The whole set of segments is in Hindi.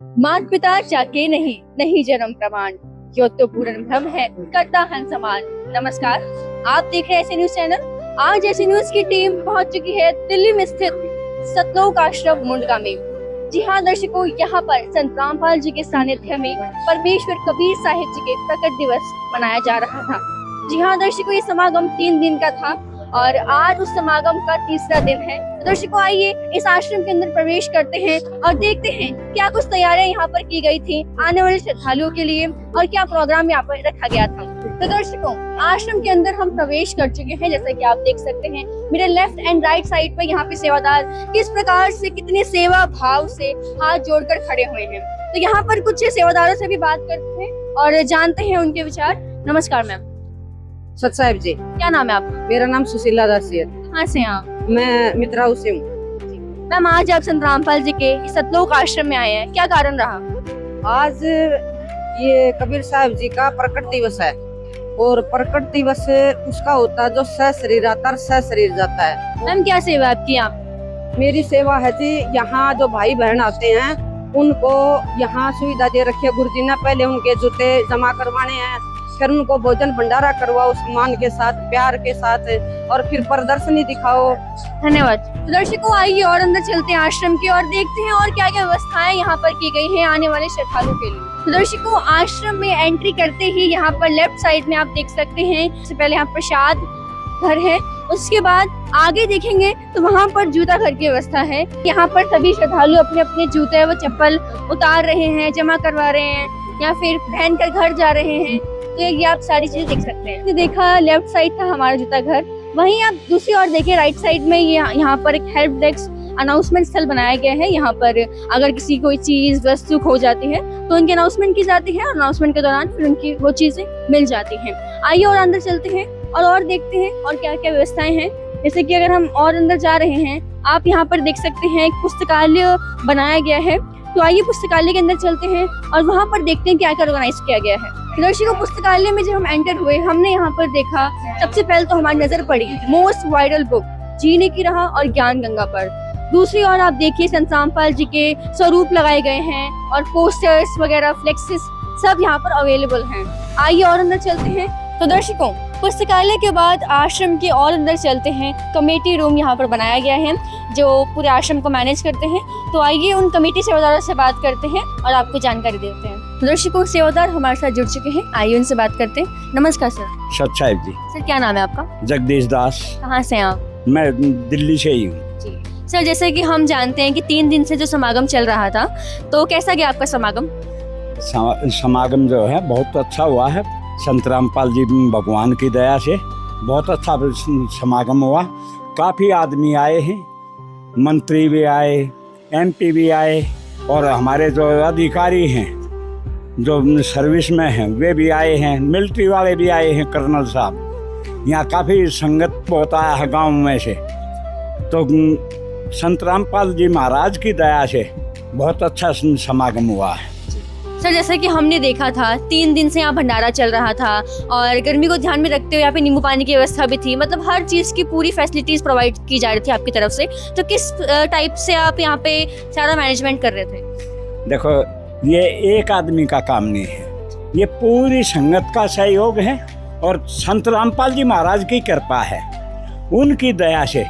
मात पिता जाके नहीं, नहीं जन्म प्रमाण, यो तो पूर्ण भ्रम है, करता हन समान। नमस्कार, आप देख रहे हैं ऐसे न्यूज चैनल। आज ऐसे न्यूज की टीम पहुंच चुकी है दिल्ली में स्थित सतलोक आश्रम मुंडका में। जी हाँ दर्शकों, यहाँ पर संत रामपाल जी के सानिध्य में परमेश्वर कबीर साहिब जी के प्रकट दिवस मनाया जा रहा था। जी हाँ दर्शकों, ये समागम 3 दिन का था और आज उस समागम का तीसरा दिन है। दर्शकों आइए इस आश्रम के अंदर प्रवेश करते हैं और देखते हैं क्या कुछ तैयारियां यहाँ पर की गई थी आने वाले श्रद्धालुओं के लिए और क्या प्रोग्राम यहाँ पर रखा गया था। तो दर्शकों, आश्रम के अंदर हम प्रवेश कर चुके हैं। जैसा कि आप देख सकते हैं मेरे लेफ्ट एंड राइट साइड पर यहाँ पे सेवादार किस प्रकार से कितने सेवा भाव से हाथ जोड़कर खड़े हुए हैं। तो यहाँ पर कुछ सेवादारों से भी बात करते हैं और जानते हैं उनके विचार। नमस्कार मैम। सत साहिब जी। क्या नाम है आपका? मेरा नाम सुशीला दास है। कहाँ से हैं आप? मैं मित्राऊ से हूँ। मैम, आज आप संत रामपाल जी के सतलोक आश्रम में आए हैं, क्या कारण रहा? आज ये कबीर साहिब जी का प्रकट दिवस है और प्रकट दिवस उसका होता है जो सशरीर आता है, सशरीर जाता है। मैम, क्या सेवा आपकी? आप मेरी सेवा है जी, यहाँ जो भाई बहन आते हैं उनको यहाँ सुविधा दे रखी है गुरुजी ने। पहले उनके जूते जमा करवाने हैं, फिर उनको भोजन भंडारा करवाओ सम्मान के साथ, प्यार के साथ, और फिर प्रदर्शनी दिखाओ। धन्यवाद। तो दर्शकों आइए और अंदर चलते हैं आश्रम की और देखते हैं और क्या क्या व्यवस्थाएं यहाँ पर की गई हैं आने वाले श्रद्धालुओं के लिए। तो दर्शकों, आश्रम में एंट्री करते ही यहाँ पर लेफ्ट साइड में आप देख सकते हैं सबसे पहले यहाँ प्रसाद घर है। उसके बाद आगे देखेंगे तो वहाँ पर जूता घर की व्यवस्था है। यहाँ पर सभी श्रद्धालु अपने अपने जूते व चप्पल उतार रहे हैं, जमा करवा रहे हैं या फिर पहन कर घर जा रहे हैं। तो ये आप सारी चीजें देख सकते हैं। तो देखा लेफ्ट साइड था हमारा जूता घर, वहीं आप दूसरी ओर देखिए राइट साइड में ये यहाँ पर एक हेल्प डेस्क अनाउंसमेंट स्थल बनाया गया है। यहाँ पर अगर किसी कोई चीज वस्तु खो जाती है तो उनकी अनाउंसमेंट की जाती है और अनाउंसमेंट के दौरान फिर उनकी वो चीजें मिल जाती हैं। आइए और अंदर चलते हैं और देखते हैं और क्या क्या व्यवस्थाएं हैं। जैसे कि अगर हम और अंदर जा रहे हैं, आप यहाँ पर देख सकते हैं एक पुस्तकालय बनाया गया है। तो आइए पुस्तकालय के अंदर चलते हैं और वहाँ पर देखते हैं क्या क्या ऑर्गेनाइज किया गया है। दर्शकों, पुस्तकालय में जब हम एंटर हुए, हमने यहाँ पर देखा सबसे पहले तो हमारी नजर पड़ी मोस्ट वायरल बुक जीने की राह और ज्ञान गंगा पर। दूसरी ओर आप देखिए संत रामपाल जी के स्वरूप लगाए गए हैं और पोस्टर्स वगैरह फ्लेक्सेस सब यहाँ पर अवेलेबल हैं। आइए और अंदर चलते हैं। तो दर्शकों, पुस्तकालय के बाद आश्रम के और अंदर चलते हैं। कमेटी रूम यहाँ पर बनाया गया है जो पूरे आश्रम को मैनेज करते हैं। तो आइए उन कमेटी सेवादारों से बात करते हैं और आपको जानकारी देते हैं। दर्शकों, सेवादार हमारे साथ जुड़ चुके हैं, आइए उनसे बात करते हैं। नमस्कार सर। सत साहिब जी। सर, क्या नाम है आपका? जगदीश दास। कहाँ से हैं आप? मैं दिल्ली से ही हूँ। जी सर, जैसे कि हम जानते हैं कि 3 दिन से जो समागम चल रहा था, तो कैसा गया आपका समागम? समागम जो है बहुत अच्छा हुआ है। संत रामपाल जी भगवान की दया से बहुत अच्छा समागम हुआ। काफ़ी आदमी आए हैं, मंत्री भी आए, MP भी आए और हमारे जो अधिकारी हैं जो सर्विस में हैं वे भी आए हैं, मिलिट्री वाले भी आए हैं, कर्नल साहब। यहाँ काफ़ी संगत बहुत आया है गाँव में से। तो संत रामपाल जी महाराज की दया से बहुत अच्छा समागम हुआ है। सर, जैसे कि हमने देखा था 3 दिन से यहाँ भंडारा चल रहा था और गर्मी को ध्यान में रखते हुए यहाँ पे नींबू पानी की व्यवस्था भी थी। मतलब हर चीज़ की पूरी फैसिलिटीज प्रोवाइड की जा रही थी आपकी तरफ से। तो किस टाइप से आप यहाँ पे सारा मैनेजमेंट कर रहे थे? देखो, ये एक आदमी का काम नहीं है, ये पूरी संगत का सहयोग है और संत रामपाल जी महाराज की कृपा है। उनकी दया से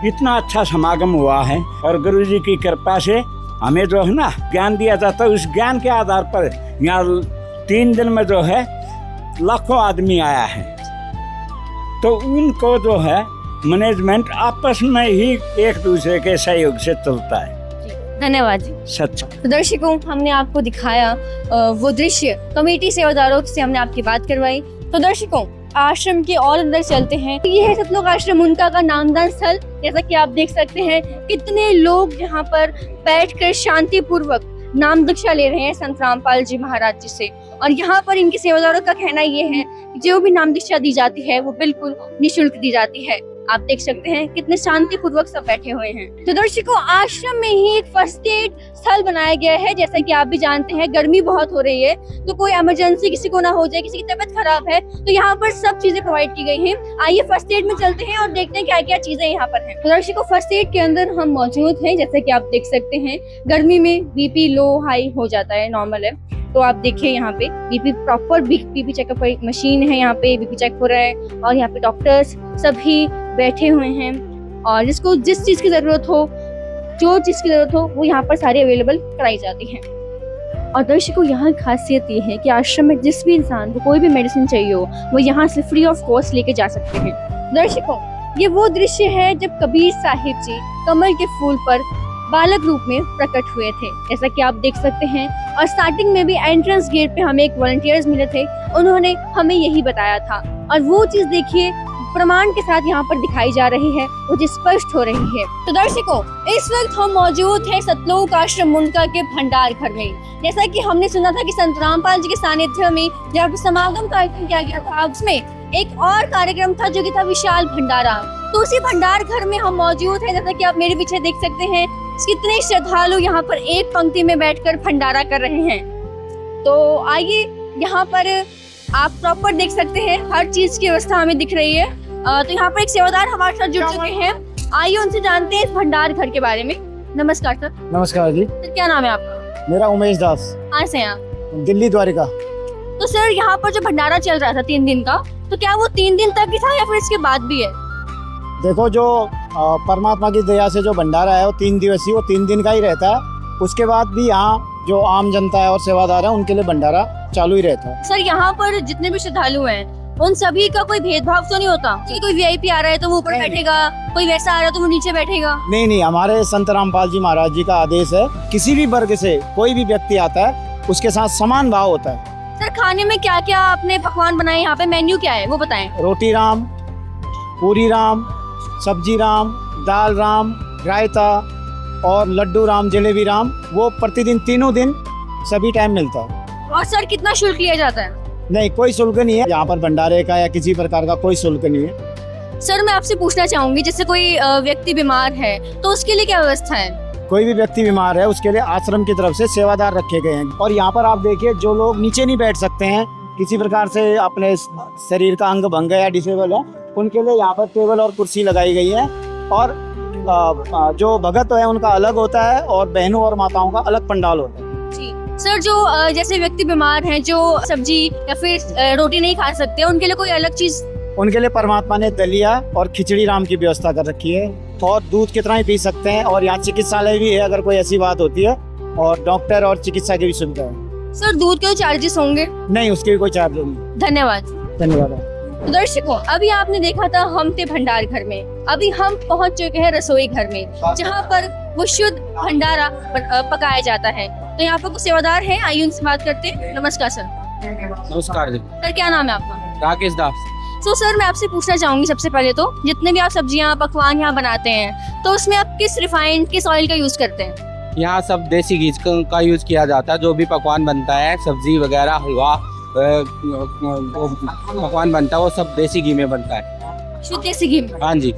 इतना अच्छा समागम हुआ है और गुरु जी की कृपा से हमें जो है ना ज्ञान दिया जाता है। उस ज्ञान के आधार पर यहाँ 3 दिन में जो है लाखों आदमी आया है। तो उनको जो है मैनेजमेंट आपस में ही एक दूसरे के सहयोग से चलता है। धन्यवाद जी। सच। तो दर्शकों, हमने आपको दिखाया वो दृश्य, कमेटी सेवादारों से हमने आपकी बात करवाई। तो दर्शकों, आश्रम के और अंदर चलते हैं। ये है सतलोक आश्रम उनका का नामदान स्थल। जैसा कि आप देख सकते हैं कितने लोग यहाँ पर बैठकर शांति पूर्वक नाम दीक्षा ले रहे हैं संत रामपाल जी महाराज जी से। और यहाँ पर इनके सेवादारों का कहना ये है कि जो भी नाम दीक्षा दी जाती है वो बिल्कुल निःशुल्क दी जाती है। आप देख सकते हैं कितने शांतिपूर्वक सब बैठे हुए हैं। तो दर्शकों, आश्रम में ही एक फर्स्ट एड स्थल बनाया गया है। जैसा कि आप भी जानते हैं गर्मी बहुत हो रही है, तो कोई इमरजेंसी किसी को ना हो जाए, किसी की तबीयत खराब है, तो यहाँ पर सब चीजें प्रोवाइड की गई हैं। आइए फर्स्ट एड में चलते हैं और देखते हैं क्या क्या चीजें यहाँ पर हैं। तो दर्शकों, फर्स्ट एड के अंदर हम मौजूद हैं। जैसा कि आप देख सकते हैं गर्मी में बीपी लो हाई हो जाता है, नॉर्मल है, तो आप देखिए यहाँ पे BP proper BP checkup machine है, यहाँ पे बीपी चेक हो रहा है और यहाँ पे डॉक्टर्स सभी बैठे हुए हैं और जिसको जिस चीज की जरूरत हो, जो चीज की जरूरत हो, वो यहाँ पर सारी अवेलेबल कराई जाती है। और दर्शकों, यहाँ की खासियत ये है कि आश्रम में जिस भी इंसान को कोई भी मेडिसिन चाहिए हो, वो यहाँ से फ्री ऑफ कॉस्ट लेके जा सकते हैं। दर्शकों, ये वो दृश्य है जब कबीर साहिब जी कमल के फूल पर बालक रूप में प्रकट हुए थे, जैसा कि आप देख सकते हैं। और स्टार्टिंग में भी एंट्रेंस गेट पे हमें एक वॉलंटियर्स मिले थे, उन्होंने हमें यही बताया था। और वो चीज देखिए प्रमाण के साथ यहाँ पर दिखाई जा रही है, वो जो स्पष्ट हो रही है। तो दर्शकों, इस वक्त हम मौजूद हैं सतलोक आश्रम मुंडका के भंडार घर में। जैसा कि हमने सुना था कि संत रामपाल जी के सानिध्य में जब समागम कार्यक्रम किया गया था, उसमें एक और कार्यक्रम था जो कि था विशाल भंडारा। तो उसी भंडार घर में हम मौजूद हैं। जैसा कि आप मेरे पीछे देख सकते हैं कितने श्रद्धालु यहाँ पर एक पंक्ति में बैठकर भंडारा कर रहे हैं। तो आइए यहाँ पर आप प्रॉपर देख सकते हैं, हर चीज की व्यवस्था हमें दिख रही है। तो यहाँ पर एक सेवादार हमारे साथ जुड़ चुके हैं, आइए उनसे जानते हैं इस भंडार घर के बारे में। नमस्कार सर। नमस्कार जी। सर, क्या नाम है आपका? मेरा उमेश दास। कहाँ से हैं आप? दिल्ली द्वारिका। तो सर, यहाँ पर जो भंडारा चल रहा था 3 दिन का, तो क्या वो 3 दिन तक ही था या फिर इसके बाद भी है? देखो, जो परमात्मा की दया से जो भंडारा है वो 3 दिवसीय, वो 3 दिन का ही रहता है। उसके बाद भी यहाँ जो आम जनता है और सेवादार है उनके लिए भंडारा चालू ही रहता है। सर, यहाँ पर जितने भी श्रद्धालु हैं उन सभी का कोई भेदभाव तो नहीं होता कि कोई वीआईपी आ रहा है तो वो ऊपर बैठेगा, कोई वैसा आ रहा है तो वो नीचे बैठेगा? नहीं नहीं, हमारे संत रामपाल जी महाराज जी का आदेश है, किसी भी वर्ग से कोई भी व्यक्ति आता है उसके साथ समान भाव होता है। सर, खाने में क्या क्या आपने पकवान बनाए यहाँ पे, मेन्यू क्या है वो बताएं? रोटी राम, पूरी राम, सब्जी राम, दाल राम, रायता और लड्डू राम, जलेबी राम, वो प्रतिदिन 3 दिन सभी टाइम मिलता है। और सर, कितना शुल्क लिया जाता है? नहीं, कोई शुल्क नहीं है यहाँ पर भंडारे का या किसी प्रकार का कोई शुल्क नहीं है। सर, मैं आपसे पूछना चाहूंगी, जैसे कोई व्यक्ति बीमार है तो उसके लिए क्या व्यवस्था है? कोई भी व्यक्ति बीमार है उसके लिए आश्रम की तरफ से सेवादार रखे गए हैं। और यहाँ पर आप देखिए, जो लोग नीचे नहीं बैठ सकते हैं, किसी प्रकार से अपने शरीर का अंग भंग है या डिसेबल है, उनके लिए यहाँ पर टेबल और कुर्सी लगाई गई है। और जो भगत है उनका अलग होता है और बहनों और माताओं का अलग पंडाल होता है। जी सर, जो जैसे व्यक्ति बीमार हैं, जो सब्जी या फिर रोटी नहीं खा सकते, उनके लिए कोई अलग चीज? उनके लिए परमात्मा ने दलिया और खिचड़ी राम की व्यवस्था कर रखी है और दूध कितना ही पी सकते हैं। और यहाँ चिकित्सालय भी है अगर कोई ऐसी बात होती है, और डॉक्टर और चिकित्सा की भी सुविधा है। सर, दूध के चार्जेस होंगे? नहीं, उसके भी कोई चार्ज नहीं। धन्यवाद। धन्यवाद। तो दर्शकों, अभी आपने देखा था हम थे भंडार घर में, अभी हम पहुंच चुके हैं रसोई घर में, जहां पर वो शुद्ध भंडारा पकाया जाता है। तो यहाँ पर कुछ सेवादार हैं, आइए उनसे बात करते हैं। नमस्कार सर। नमस्कार जी। सर, क्या नाम है आपका? राकेश दास। तो सर, मैं आपसे पूछना चाहूंगी सबसे पहले तो, जितने भी आप सब्जियां पकवान यहाँ बनाते हैं, तो उसमें आप किस रिफाइंड किस ऑयल का यूज करते हैं? यहाँ सब देसी घी का यूज किया जाता है। जो भी पकवान बनता है, सब्जी वगैरह, हलवा पकवान बनता है, वो सब देसी घी में बनता है। शुद्ध देसी घी में? हाँ जी।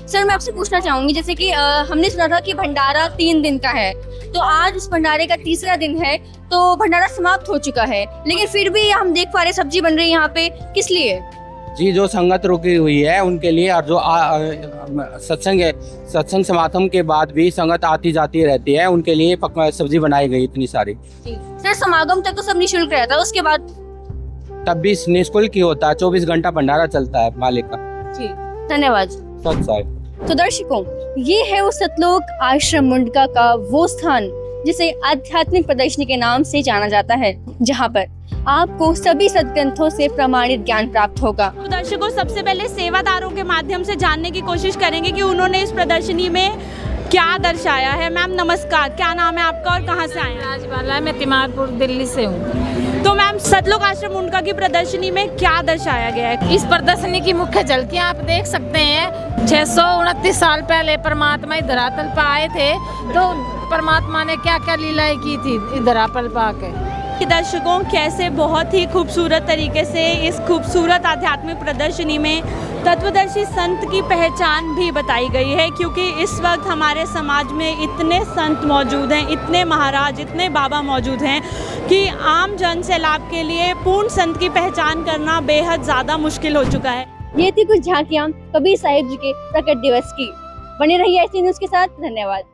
सर, मैं आपसे पूछना चाहूंगी, जैसे कि हमने सुना था कि भंडारा 3 दिन का है, तो आज उस भंडारे का 3रा दिन है, तो भंडारा समाप्त हो चुका है, लेकिन फिर भी हम देख पा रहे सब्जी बन रही है यहाँ पे, किस लिए? जी, जो संगत रुकी हुई है उनके लिए, और जो सत्संग समागम के बाद भी संगत आती जाती रहती है, उनके लिए सब्जी बनाई गई इतनी सारी। सर, समागम तक तो सब निःशुल्क रहता है, उसके बाद? तब भी निःशुल्क ही होता है, 24 घंटा भंडारा चलता है मालिक का। धन्यवाद। सत साहिब। तो दर्शकों, ये है वो सतलोक आश्रम मुंडका का वो स्थान जिसे आध्यात्मिक प्रदर्शनी के नाम से जाना जाता है, जहाँ पर आपको सभी सद्ग्रंथों से प्रमाणित ज्ञान प्राप्त होगा। तो दर्शकों, सबसे पहले सेवादारों के माध्यम से जानने की कोशिश करेंगे कि उन्होंने इस प्रदर्शनी में क्या दर्शाया है। मैम नमस्कार, क्या नाम है आपका और कहाँ से आए हैं? राजबाला है, मैं तिमारपुर दिल्ली से हूँ। तो मैम, सतलोक आश्रम मुंडका की प्रदर्शनी में क्या दर्शाया गया है? इस प्रदर्शनी की मुख्य झलकियाँ आप देख सकते हैं। 629 साल पहले परमात्मा इस धरातल पर आए थे, तो परमात्मा ने क्या क्या लीलाएं की थी इस धरातल पर आके। दर्शकों, कैसे बहुत ही खूबसूरत तरीके से इस खूबसूरत आध्यात्मिक प्रदर्शनी में तत्वदर्शी संत की पहचान भी बताई गई है, क्योंकि इस वक्त हमारे समाज में इतने संत मौजूद हैं, इतने महाराज, इतने बाबा मौजूद हैं कि आम जन से लाभ के लिए पूर्ण संत की पहचान करना बेहद ज़्यादा मुश्किल हो चुका है। ये थी कुछ झांकियां कबीर साहिब जी के प्रकट दिवस की। बने रहिए ऐसी न्यूज़ के साथ। धन्यवाद।